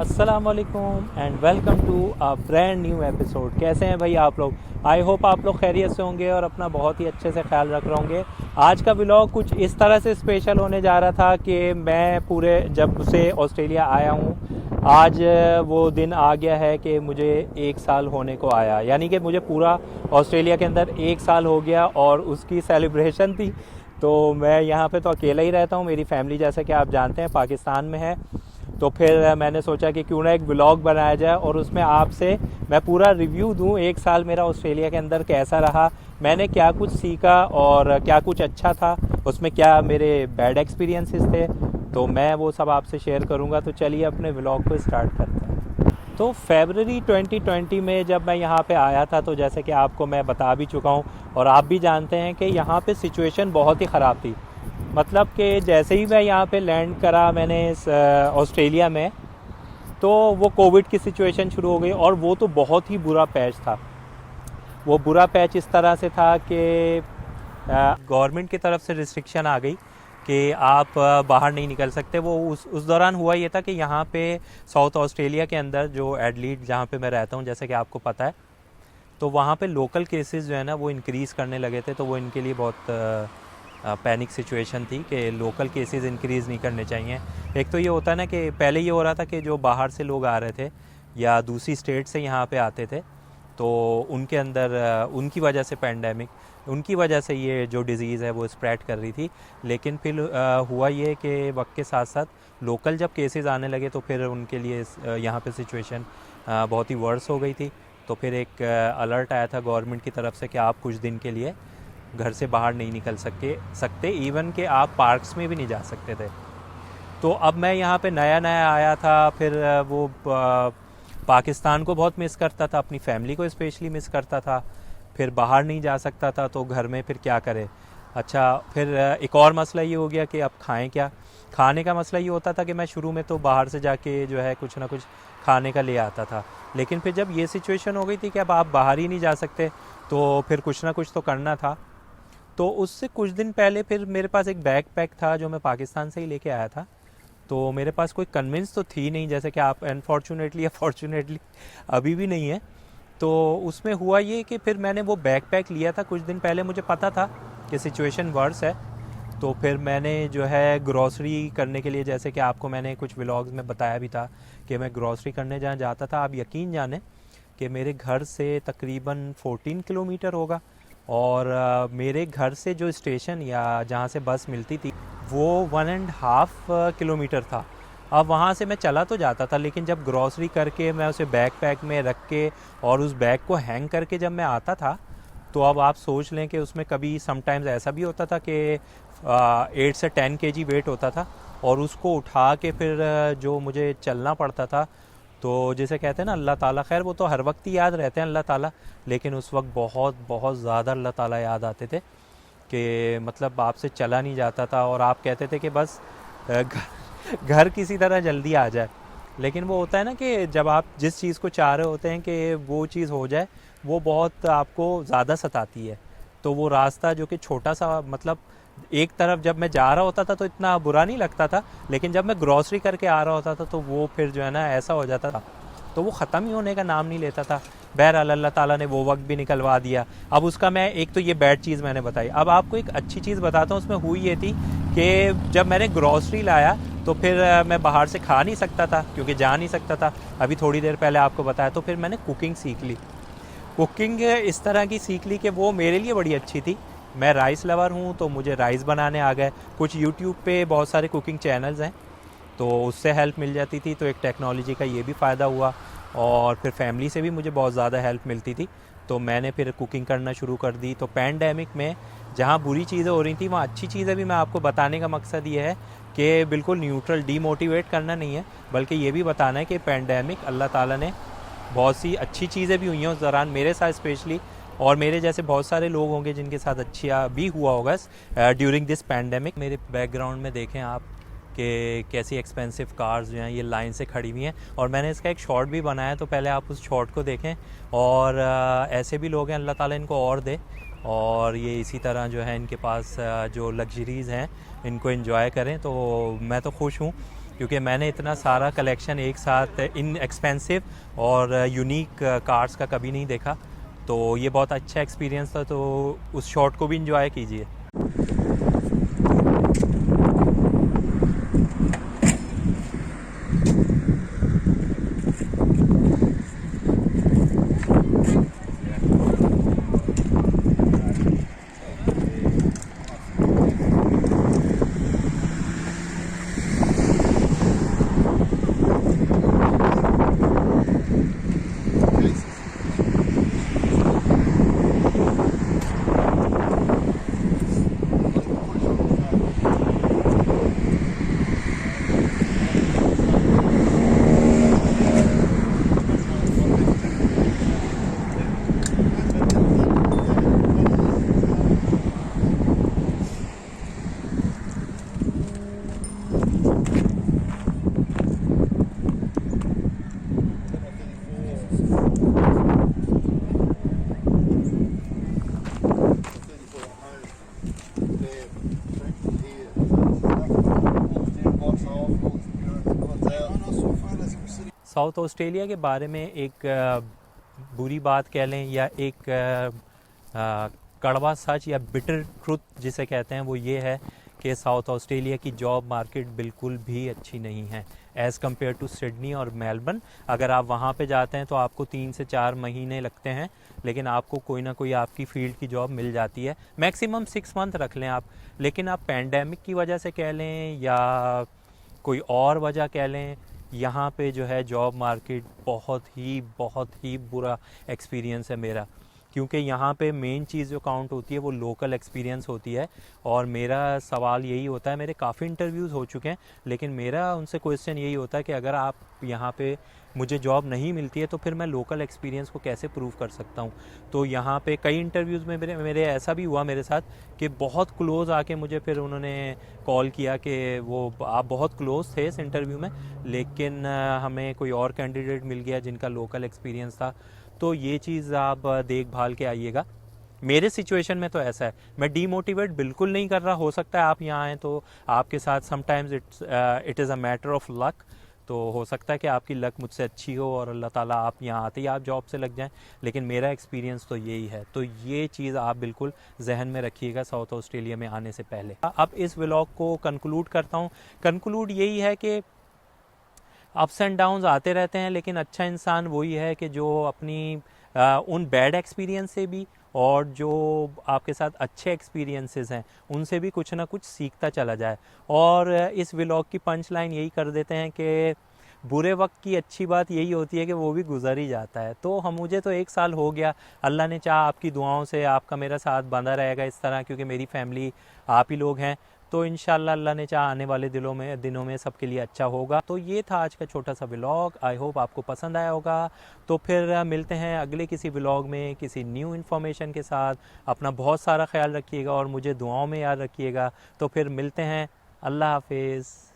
अस्सलाम वालेकुम and welcome to a brand new episode. कैसे हैं भाई आप लोग? आई होप आप लोग खैरियत से होंगे और अपना बहुत ही अच्छे से ख्याल रख रहे होंगे। आज का व्लॉग कुछ इस तरह से स्पेशल होने जा रहा था कि मैं पूरे जब से ऑस्ट्रेलिया आया हूँ, आज वो दिन आ गया है कि मुझे 1 साल होने को आया, यानी कि मुझे पूरा ऑस्ट्रेलिया के अंदर 1 साल हो गया और उसकी सेलिब्रेशन थी। तो मैं यहाँ पे तो अकेला ही रहता हूँ, मेरी फैमिली जैसा कि आप जानते हैं पाकिस्तान में है। तो फिर मैंने सोचा कि क्यों ना एक व्लॉग बनाया जाए और उसमें आपसे मैं पूरा रिव्यू दूं 1 साल मेरा ऑस्ट्रेलिया के अंदर कैसा रहा, मैंने क्या कुछ सीखा और क्या कुछ अच्छा था, उसमें क्या मेरे बैड एक्सपीरियंसेस थे, तो मैं वो सब आपसे शेयर करूंगा। तो चलिए अपने व्लॉग को स्टार्ट करते हैं। तो फरवरी 2020 में जब मैं यहाँ पे आया था, तो जैसे कि आपको मैं बता भी चुका हूँ और आप भी जानते हैं कि यहाँ पे सिचुएशन बहुत ही ख़राब थी। मतलब कि जैसे ही मैं यहाँ पे लैंड करा मैंने ऑस्ट्रेलिया में, तो वो कोविड की सिचुएशन शुरू हो गई और वो तो बहुत ही बुरा पैच था। वो बुरा पैच इस तरह से था कि गवर्नमेंट की तरफ से रिस्ट्रिक्शन आ गई कि आप बाहर नहीं निकल सकते। वो उस दौरान हुआ ये था कि यहाँ पे साउथ ऑस्ट्रेलिया के अंदर जो एडलीड जहाँ पे मैं रहता हूँ, जैसे कि आपको पता है, तो वहाँ पे लोकल केसेस जो है ना वो इंक्रीज़ करने लगे थे। तो वो इनके लिए बहुत पैनिक सिचुएशन थी कि लोकल केसेस इंक्रीज़ नहीं करने चाहिए। एक तो ये होता है ना कि पहले ये हो रहा था कि जो बाहर से लोग आ रहे थे या दूसरी स्टेट से यहाँ पे आते थे, तो उनके अंदर उनकी वजह से पैंडेमिक, उनकी वजह से ये जो डिज़ीज़ है वो स्प्रेड कर रही थी। लेकिन फिर हुआ ये कि वक्त के साथ साथ लोकल जब केसेस आने लगे तो फिर उनके लिए यहाँ पे सिचुएशन बहुत ही वर्स हो गई थी। तो फिर एक अलर्ट आया था गवर्नमेंट की तरफ से कि आप कुछ दिन के लिए घर से बाहर नहीं निकल सकते, इवन कि आप पार्क्स में भी नहीं जा सकते थे। तो अब मैं यहाँ पे नया नया आया था, फिर वो पाकिस्तान को बहुत मिस करता था, अपनी फैमिली को स्पेशली मिस करता था। फिर बाहर नहीं जा सकता था तो घर में फिर क्या करे। अच्छा, फिर एक और मसला ये हो गया कि अब खाएं क्या। खाने का मसला ये होता था कि मैं शुरू में तो बाहर से जाके जो है कुछ ना कुछ खाने का ले आता था, लेकिन फिर जब ये सिचुएशन हो गई थी कि अब आप बाहर ही नहीं जा सकते, तो फिर कुछ ना कुछ तो करना था। तो उससे कुछ दिन पहले फिर मेरे पास एक बैकपैक था जो मैं पाकिस्तान से ही लेके आया था। तो मेरे पास कोई कन्विंस तो थी नहीं, जैसे कि आप अनफॉर्चुनेटली या फॉर्चुनेटली अभी भी नहीं है। तो उसमें हुआ ये कि फिर मैंने वो बैकपैक लिया था कुछ दिन पहले, मुझे पता था कि सिचुएशन वर्स है। तो फिर मैंने जो है ग्रॉसरी करने के लिए, जैसे कि आपको मैंने कुछ व्लॉग्स में बताया भी था कि मैं ग्रॉसरी करने जहाँ जाता था, आप यकीन जाने कि मेरे घर से तकरीबन 14 किलोमीटर होगा और मेरे घर से जो स्टेशन या जहाँ से बस मिलती थी वो 1.5 किलोमीटर था। अब वहाँ से मैं चला तो जाता था, लेकिन जब ग्रॉसरी करके मैं उसे बैकपैक में रख के और उस बैग को हैंग करके जब मैं आता था, तो अब आप सोच लें कि उसमें कभी समटाइम्स ऐसा भी होता था कि 8 से 10 केजी वेट होता था और उसको उठा के फिर जो मुझे चलना पड़ता था। तो जैसे कहते हैं ना अल्लाह ताला, खैर वो तो हर वक्त ही याद रहते हैं अल्लाह ताला, लेकिन उस वक्त बहुत बहुत ज़्यादा अल्लाह ताला याद आते थे कि मतलब आपसे चला नहीं जाता था और आप कहते थे कि बस घर किसी तरह जल्दी आ जाए। लेकिन वो होता है ना कि जब आप जिस चीज़ को चाह रहे होते हैं कि वो चीज़ हो जाए, वो बहुत आपको ज़्यादा सताती है। तो वो रास्ता जो कि छोटा सा, मतलब एक तरफ जब मैं जा रहा होता था तो इतना बुरा नहीं लगता था, लेकिन जब मैं ग्रॉसरी करके आ रहा होता था तो वो फिर जो है ना ऐसा हो जाता था, तो वो ख़त्म ही होने का नाम नहीं लेता था। बहरहाल अल्लाह ताला ने वो वक्त भी निकलवा दिया। अब उसका मैं एक तो ये बैड चीज़ मैंने बताई, अब आपको एक अच्छी चीज़ बताता हूँ। उसमें हुई ये थी कि जब मैंने ग्रॉसरी लाया तो फिर मैं बाहर से खा नहीं सकता था क्योंकि जा नहीं सकता था, अभी थोड़ी देर पहले आपको बताया। तो फिर मैंने कुकिंग सीख ली। कुकिंग इस तरह की सीख ली कि वो मेरे लिए बड़ी अच्छी थी। मैं राइस लवर हूँ तो मुझे राइस बनाने आ गए। कुछ यूट्यूब पे बहुत सारे कुकिंग चैनल्स हैं तो उससे हेल्प मिल जाती थी, तो एक टेक्नोलॉजी का ये भी फ़ायदा हुआ और फिर फैमिली से भी मुझे बहुत ज़्यादा हेल्प मिलती थी। तो मैंने फिर कुकिंग करना शुरू कर दी। तो पैंडेमिक में जहाँ बुरी चीज़ें हो रही थी वहाँ अच्छी चीज़ें भी मैं आपको बताने का मकसद ये है कि बिल्कुल न्यूट्रल, डीमोटिवेट करना नहीं है, बल्कि ये भी बताना है कि पैंडेमिक अल्लाह ताला ने बहुत सी अच्छी चीज़ें भी हुई हैं उस दौरान मेरे साथ स्पेशली, और मेरे जैसे बहुत सारे लोग होंगे जिनके साथ अच्छा भी हुआ होगा ड्यूरिंग दिस पैंडेमिक। मेरे बैकग्राउंड में देखें आप कि कैसी एक्सपेंसिव कार्स जो हैं ये लाइन से खड़ी हुई हैं, और मैंने इसका एक शॉर्ट भी बनाया, तो पहले आप उस शॉर्ट को देखें। और ऐसे भी लोग हैं, अल्लाह ताला इनको और दे, और ये इसी तरह जो है इनके पास जो लग्जरीज़ हैं इनको एंजॉय करें। तो मैं तो खुश हूँ क्योंकि मैंने इतना सारा कलेक्शन एक साथ इन एक्सपेंसिव और यूनिक कार्स का कभी नहीं देखा। तो ये बहुत अच्छा एक्सपीरियंस था, तो उस शॉट को भी इंजॉय कीजिए। साउथ ऑस्ट्रेलिया के बारे में एक बुरी बात कह लें या एक कड़वा सच या बिटर ट्रुथ जिसे कहते हैं, वो ये है कि साउथ ऑस्ट्रेलिया की जॉब मार्केट बिल्कुल भी अच्छी नहीं है एज़ कम्पेयर टू सिडनी और मेलबर्न। अगर आप वहाँ पे जाते हैं तो आपको 3 से 4 महीने लगते हैं, लेकिन आपको कोई ना कोई आपकी फील्ड की जॉब मिल जाती है। मैक्सिमम 6 मंथ रख लें आप, लेकिन आप पैंडेमिक की वजह से कह लें या कोई और वजह कह लें, यहाँ पे जो है जॉब मार्केट बहुत ही बुरा एक्सपीरियंस है मेरा। क्योंकि यहाँ पे मेन चीज़ जो काउंट होती है वो लोकल एक्सपीरियंस होती है। और मेरा सवाल यही होता है, मेरे काफ़ी इंटरव्यूज़ हो चुके हैं, लेकिन मेरा उनसे क्वेश्चन यही होता है कि अगर आप यहाँ पे मुझे जॉब नहीं मिलती है तो फिर मैं लोकल एक्सपीरियंस को कैसे प्रूव कर सकता हूँ। तो यहाँ पे कई इंटरव्यूज़ में मेरे ऐसा भी हुआ मेरे साथ कि बहुत क्लोज़ आके मुझे फिर उन्होंने कॉल किया कि वो आप बहुत क्लोज़ थे इस इंटरव्यू में, लेकिन हमें कोई और कैंडिडेट मिल गया जिनका लोकल एक्सपीरियंस था। तो ये चीज़ आप देखभाल के आइएगा। मेरे सिचुएशन में तो ऐसा है, मैं डीमोटिवेट बिल्कुल नहीं कर रहा। हो सकता है आप यहाँ आएँ तो आपके साथ sometimes it is a matter of luck. तो हो सकता है कि आपकी लक मुझसे अच्छी हो और अल्लाह ताला आप यहाँ आते ही आप जॉब से लग जाएं, लेकिन मेरा एक्सपीरियंस तो यही है। तो ये चीज़ आप बिल्कुल जहन में रखिएगा साउथ ऑस्ट्रेलिया में आने से पहले। अब इस व्लॉग को कंक्लूड करता हूँ। कंक्लूड यही है कि अप्स एंड डाउन्स आते रहते हैं, लेकिन अच्छा इंसान वही है कि जो अपनी उन बैड एक्सपीरियंस से भी और जो आपके साथ अच्छे एक्सपीरियंसेस हैं उनसे भी कुछ ना कुछ सीखता चला जाए। और इस व्लॉग की पंच लाइन यही कर देते हैं कि बुरे वक्त की अच्छी बात यही होती है कि वो भी गुजर ही जाता है। तो मुझे तो 1 साल हो गया, अल्लाह ने चाहा आपकी दुआओं से आपका मेरा साथ बंधा रहेगा इस तरह, क्योंकि मेरी फैमिली आप ही लोग हैं। तो इंशाल्लाह अल्लाह ने चाहा आने वाले दिनों में सबके लिए अच्छा होगा। तो ये था आज का छोटा सा व्लॉग। आई होप आपको पसंद आया होगा। तो फिर मिलते हैं अगले किसी व्लॉग में किसी न्यू इन्फॉर्मेशन के साथ। अपना बहुत सारा ख्याल रखिएगा और मुझे दुआओं में याद रखिएगा। तो फिर मिलते हैं। अल्लाह हाफिज़।